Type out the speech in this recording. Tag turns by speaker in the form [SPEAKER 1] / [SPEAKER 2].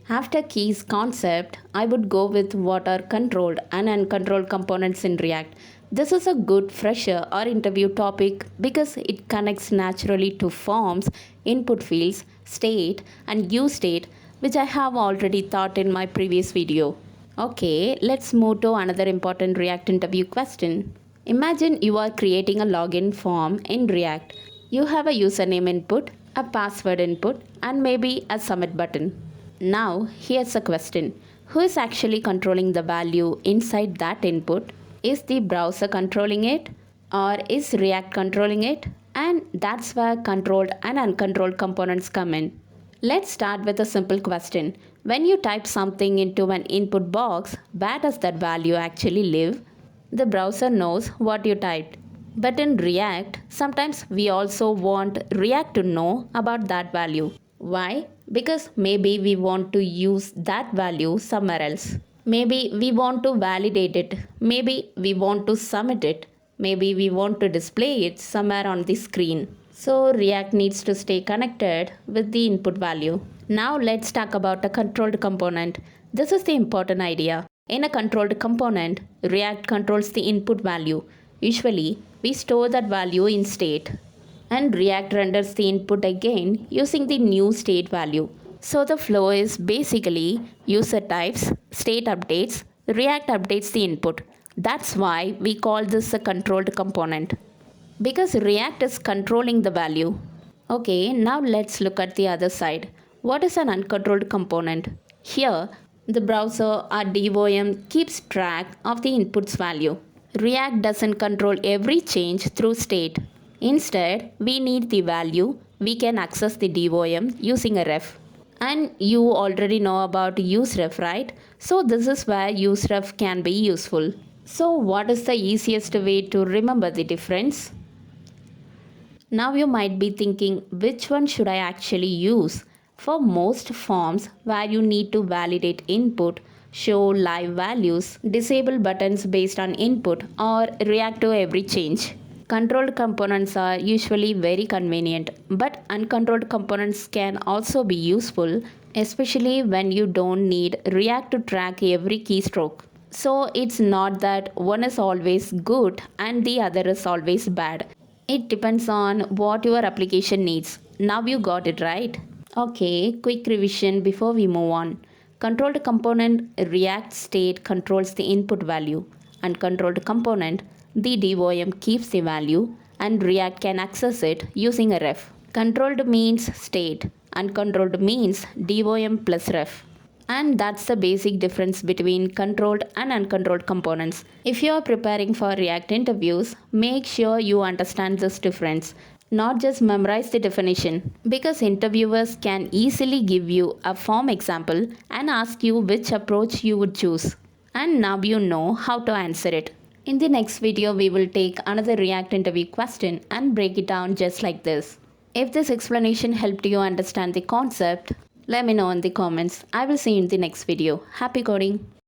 [SPEAKER 1] After keys concept, I would go with what are controlled and uncontrolled components in React. This is a good fresher or interview topic because it connects naturally to forms, input fields, state, and use state, which I have already taught in my previous video. Okay, let's move to another important React interview question. Imagine you are creating a login form in React. You have a username input, a password input, and maybe a submit button. Now, here's a question. Who is actually controlling the value inside that input? Is the browser controlling it? Or is React controlling it? And that's where controlled and uncontrolled components come in. Let's start with a simple question. When you type something into an input box, where does that value actually live? The browser knows what you typed. But in React, sometimes we also want React to know about that value. Why? Because maybe we want to use that value somewhere else. Maybe we want to validate it. Maybe we want to submit it. Maybe we want to display it somewhere on the screen. So React needs to stay connected with the input value. Now let's talk about a controlled component. This is the important idea. In a controlled component, React controls the input value. Usually, we store that value in state. And React renders the input again using the new state value. So the flow is basically user types, state updates, React updates the input. That's why we call this a controlled component. Because React is controlling the value. Okay, now let's look at the other side. What is an uncontrolled component? Here, the browser or DOM keeps track of the input's value. React doesn't control every change through state. Instead, we need the value. We can access the DOM using a ref. And you already know about useref, right? So this is where useref can be useful. So what is the easiest way to remember the difference? Now you might be thinking, which one should I actually use? For most forms where you need to validate input, show live values, disable buttons based on input, or react to every change, controlled components are usually very convenient, but uncontrolled components can also be useful, especially when you don't need React to track every keystroke. So it's not that one is always good and the other is always bad. It depends on what your application needs. Now you got it right. Okay, quick revision before we move on. Controlled component React state controls the input value. Uncontrolled component the DOM keeps the value and React can access it using a ref. Controlled means state. Uncontrolled means DOM plus ref. And that's the basic difference between controlled and uncontrolled components. If you are preparing for React interviews, make sure you understand this difference. Not just memorize the definition, because interviewers can easily give you a form example and ask you which approach you would choose. And now you know how to answer it. In the next video, we will take another React interview question and break it down just like this. If this explanation helped you understand the concept, let me know in the comments. I will see you in the next video. Happy coding!